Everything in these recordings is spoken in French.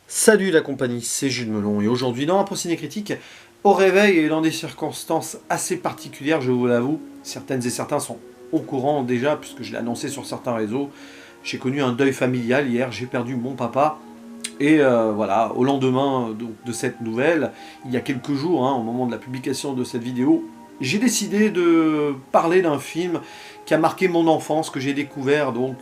Salut la compagnie, c'est Jules Melon et aujourd'hui dans un procédé critique, au réveil et dans des circonstances assez particulières, je vous l'avoue, certaines et certains sont au courant déjà puisque je l'ai annoncé sur certains réseaux. J'ai connu un deuil familial hier, j'ai perdu mon papa et voilà, au lendemain donc, de cette nouvelle, il y a quelques jours, au moment de la publication de cette vidéo, j'ai décidé de parler d'un film qui a marqué mon enfance, que j'ai découvert donc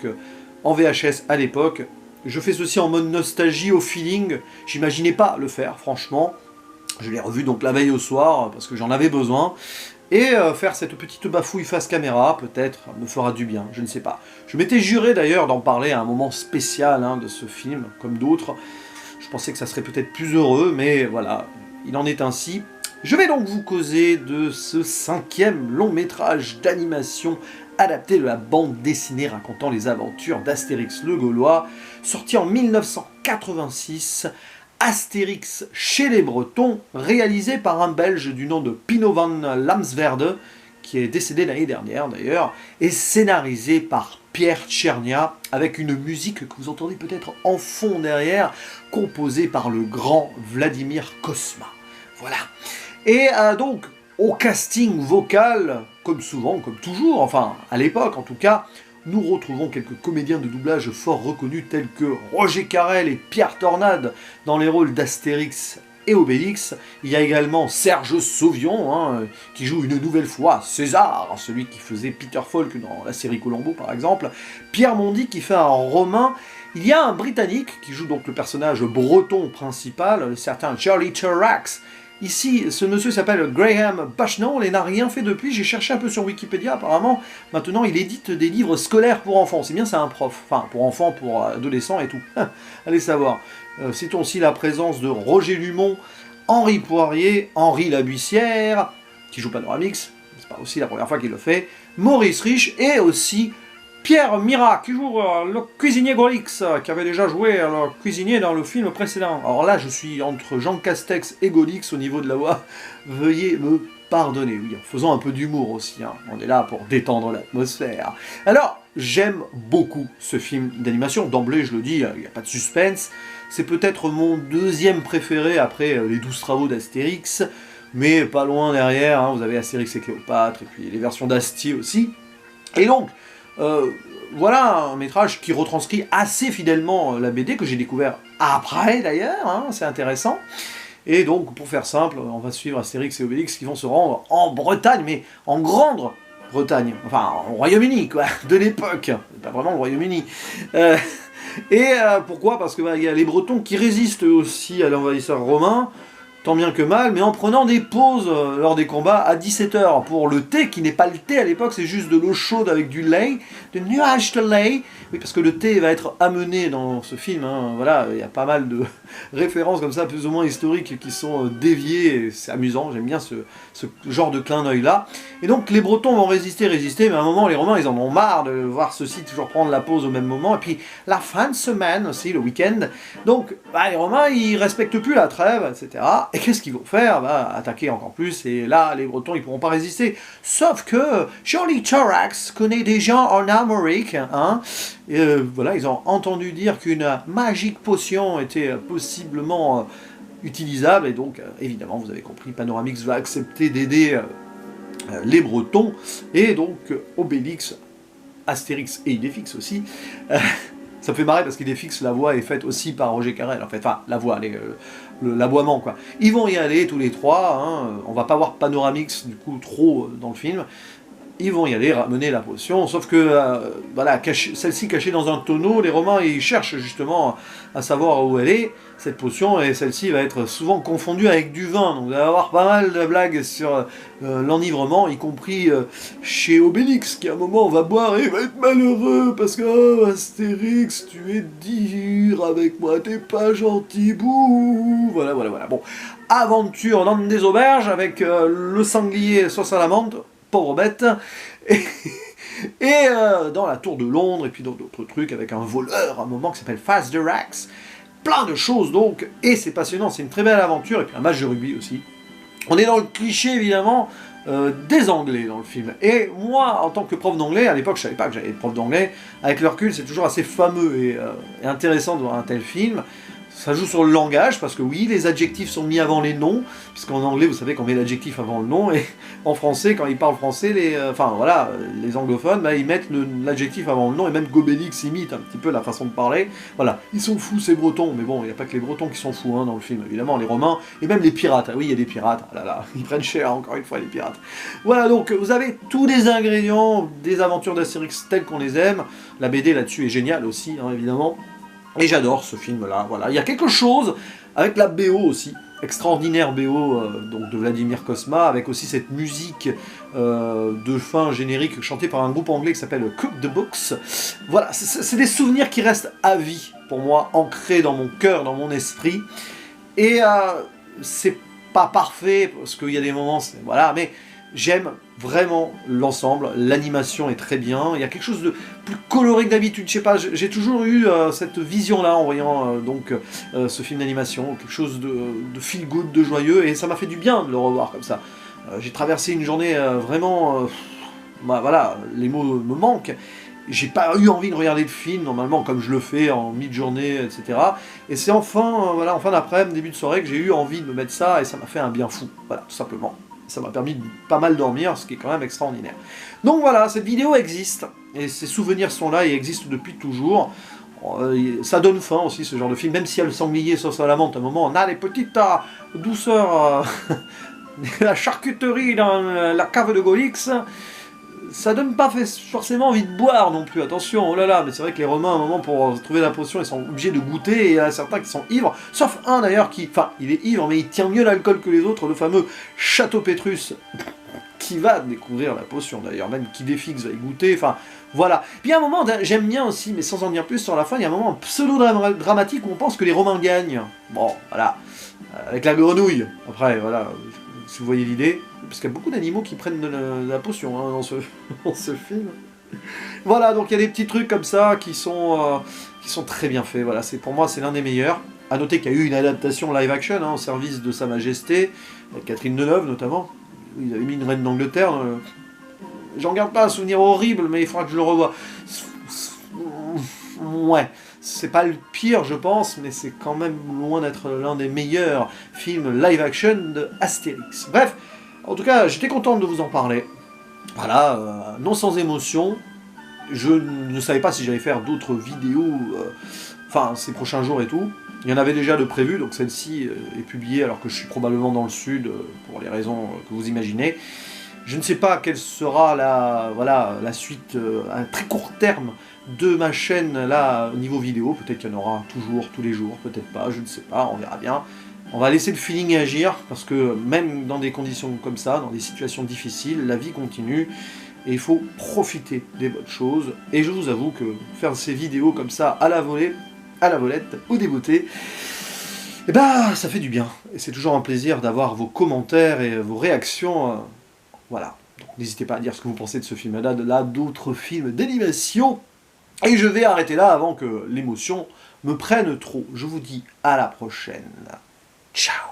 en VHS à l'époque. Je fais ceci en mode nostalgie, au feeling. J'imaginais pas le faire, franchement. Je l'ai revu donc la veille au soir, parce que j'en avais besoin. Et faire cette petite bafouille face caméra, peut-être, me fera du bien, je ne sais pas. Je m'étais juré d'ailleurs d'en parler à un moment spécial de ce film, comme d'autres. Je pensais que ça serait peut-être plus heureux, mais voilà, il en est ainsi. Je vais donc vous causer de ce 5e long métrage d'animation adapté de la bande dessinée racontant les aventures d'Astérix le Gaulois, sorti en 1986, Astérix chez les Bretons, réalisé par un Belge du nom de Pino van Lamsverde, qui est décédé l'année dernière d'ailleurs, et scénarisé par Pierre Tchernia, avec une musique que vous entendez peut-être en fond derrière, composée par le grand Vladimir Cosma. Voilà. Et donc, au casting vocal, comme souvent, comme toujours, enfin à l'époque en tout cas, nous retrouvons quelques comédiens de doublage fort reconnus tels que Roger Carrel et Pierre Tornade dans les rôles d'Astérix et Obélix. Il y a également Serge Sauvion, qui joue une nouvelle fois César, celui qui faisait Peter Falk dans la série Columbo par exemple. Pierre Mondy qui fait un Romain. Il y a un Britannique qui joue donc le personnage breton principal, un certain Charlie Charax. Ici, ce monsieur s'appelle Graham Bushnell et n'a rien fait depuis. J'ai cherché un peu sur Wikipédia, apparemment. Maintenant, il édite des livres scolaires pour enfants. C'est bien, c'est un prof. Enfin, pour enfants, pour adolescents et tout. Allez savoir. Citons aussi la présence de Roger Lumont, Henri Poirier, Henri Labuissière, qui joue Panoramix. C'est pas aussi la première fois qu'il le fait. Maurice Rich et aussi Pierre Mira, qui joue le cuisinier Golix, qui avait déjà joué le cuisinier dans le film précédent. Alors là, je suis entre Jean Castex et Golix au niveau de la voix. Veuillez me pardonner, oui, en faisant un peu d'humour aussi. On est là pour détendre l'atmosphère. Alors, j'aime beaucoup ce film d'animation. D'emblée, je le dis, il n'y a pas de suspense. C'est peut-être mon deuxième préféré après les 12 travaux d'Astérix. Mais pas loin derrière, vous avez Astérix et Cléopâtre, et puis les versions d'Asti aussi. Et donc, voilà un métrage qui retranscrit assez fidèlement la BD, que j'ai découvert après d'ailleurs, c'est intéressant. Et donc, pour faire simple, on va suivre Astérix et Obélix qui vont se rendre en Bretagne, mais en Grande-Bretagne, enfin au Royaume-Uni, quoi, de l'époque, pas vraiment le Royaume-Uni. Pourquoi? Parce que y a les Bretons qui résistent aussi à l'envahisseur romain, tant bien que mal, mais en prenant des pauses lors des combats à 17h pour le thé, qui n'est pas le thé à l'époque, c'est juste de l'eau chaude avec du lait, de nuages de lait. Oui, parce que le thé va être amené dans ce film, voilà, il y a pas mal de références comme ça, plus ou moins historiques, qui sont déviées, c'est amusant, j'aime bien ce genre de clin d'œil-là. Et donc les Bretons vont résister, mais à un moment, les Romains, ils en ont marre de voir ceux-ci toujours prendre la pause au même moment, et puis la fin de semaine aussi, le week-end, donc les Romains, ils respectent plus la trêve, etc. Et qu'est-ce qu'ils vont faire? Attaquer encore plus, et là, les Bretons, ils pourront pas résister. Sauf que Charlie Charax connaît des gens en Amérique, voilà, ils ont entendu dire qu'une magique potion était possiblement utilisable, et donc, évidemment, vous avez compris, Panoramix va accepter d'aider les Bretons, et donc, Obélix, Astérix et Idéfix aussi, ça me fait marrer parce qu'Idéfix, la voix est faite aussi par Roger Carrel, en fait, enfin, la voix, l'aboiement, quoi. Ils vont y aller tous les trois, on va pas voir Panoramix, du coup, trop dans le film. Ils vont y aller ramener la potion, sauf que, voilà, celle-ci cachée dans un tonneau, les Romains, ils cherchent justement à savoir où elle est, cette potion, et celle-ci va être souvent confondue avec du vin, donc vous allez avoir pas mal de blagues sur l'enivrement, y compris chez Obélix, qui à un moment va boire et va être malheureux, parce que, oh, Astérix, tu es dur avec moi, t'es pas gentil, bouh, voilà, bon. Aventure dans des auberges, avec le sanglier sauce à la menthe, pauvre bête, et dans la tour de Londres, et puis d'autres trucs, avec un voleur, à un moment, qui s'appelle Fazdrax, plein de choses donc, et c'est passionnant, c'est une très belle aventure, et puis un match de rugby aussi. On est dans le cliché, évidemment, des Anglais dans le film. Et moi, en tant que prof d'anglais, à l'époque, je savais pas que j'allais être prof d'anglais, avec le recul, c'est toujours assez fameux et intéressant de voir un tel film. Ça joue sur le langage, parce que oui, les adjectifs sont mis avant les noms, puisqu'en anglais, vous savez qu'on met l'adjectif avant le nom, et en français, quand ils parlent français, les anglophones, bah, ils mettent l'adjectif avant le nom, et même Gobelix imite un petit peu la façon de parler. Voilà, ils sont fous ces Bretons, mais bon, il n'y a pas que les Bretons qui sont fous dans le film, évidemment, les Romains, et même les pirates. Ah oui, il y a des pirates, ah là là, ils prennent cher, encore une fois, les pirates. Voilà, donc, vous avez tous les ingrédients des aventures d'Astérix telles qu'on les aime. La BD là-dessus est géniale aussi, évidemment. Et j'adore ce film-là, voilà. Il y a quelque chose avec la BO aussi, extraordinaire BO donc de Vladimir Cosma, avec aussi cette musique de fin générique chantée par un groupe anglais qui s'appelle Cook the Books. Voilà, c'est des souvenirs qui restent à vie pour moi, ancrés dans mon cœur, dans mon esprit. Et c'est pas parfait, parce qu'il y a des moments, voilà, mais j'aime vraiment l'ensemble, l'animation est très bien, il y a quelque chose de plus coloré que d'habitude, je sais pas, j'ai toujours eu cette vision-là en voyant ce film d'animation, quelque chose de feel good, de joyeux, et ça m'a fait du bien de le revoir comme ça. J'ai traversé une journée vraiment, voilà, les mots me manquent, j'ai pas eu envie de regarder le film, normalement, comme je le fais en mi-journée, etc. Et c'est enfin, voilà, en fin d'après-midi, début de soirée, que j'ai eu envie de me mettre ça, et ça m'a fait un bien fou, voilà, tout simplement. Ça m'a permis de pas mal dormir, ce qui est quand même extraordinaire. Donc voilà, cette vidéo existe, et ces souvenirs sont là et existent depuis toujours. Ça donne faim aussi, ce genre de film, même s'il y a le sanglier sauce à la menthe, à un moment, on a les petites douceurs, la charcuterie dans la cave de Golix, ça donne pas forcément envie de boire non plus, attention, oh là là, mais c'est vrai que les Romains, à un moment, pour trouver la potion, ils sont obligés de goûter, et il y en a certains qui sont ivres, sauf un d'ailleurs qui, enfin, il est ivre, mais il tient mieux l'alcool que les autres, le fameux Château Pétrus, qui va découvrir la potion d'ailleurs, même qui défixe va y goûter, enfin, voilà. Puis à un moment, j'aime bien aussi, mais sans en dire plus sur la fin, il y a un moment pseudo-dramatique où on pense que les Romains gagnent. Bon, voilà, avec la grenouille, après, voilà, si vous voyez l'idée, parce qu'il y a beaucoup d'animaux qui prennent de la potion dans ce film. Voilà, donc il y a des petits trucs comme ça qui sont très bien faits. Voilà, pour moi, c'est l'un des meilleurs. A noter qu'il y a eu une adaptation live action au service de Sa Majesté, avec Catherine Deneuve notamment. Ils avaient mis une reine d'Angleterre. J'en garde pas un souvenir horrible, mais il faudra que je le revoie. Ouais, c'est pas le pire, je pense, mais c'est quand même loin d'être l'un des meilleurs films live action de Astérix. Bref, en tout cas, j'étais content de vous en parler. Voilà, non sans émotion. Je ne savais pas si j'allais faire d'autres vidéos, ces prochains jours et tout. Il y en avait déjà de prévues, donc celle-ci est publiée alors que je suis probablement dans le sud, pour les raisons que vous imaginez. Je ne sais pas quelle sera la suite à très court terme de ma chaîne là au niveau vidéo. Peut-être qu'il y en aura toujours, tous les jours, peut-être pas, je ne sais pas, on verra bien. On va laisser le feeling agir, parce que même dans des conditions comme ça, dans des situations difficiles, la vie continue, et il faut profiter des bonnes choses. Et je vous avoue que faire ces vidéos comme ça, à la volée, à la volette, au débeauté, eh ben, ça fait du bien. Et c'est toujours un plaisir d'avoir vos commentaires et vos réactions. Voilà. N'hésitez pas à dire ce que vous pensez de ce film-là, d'autres films d'animation. Et je vais arrêter là avant que l'émotion me prenne trop. Je vous dis à la prochaine. Ciao.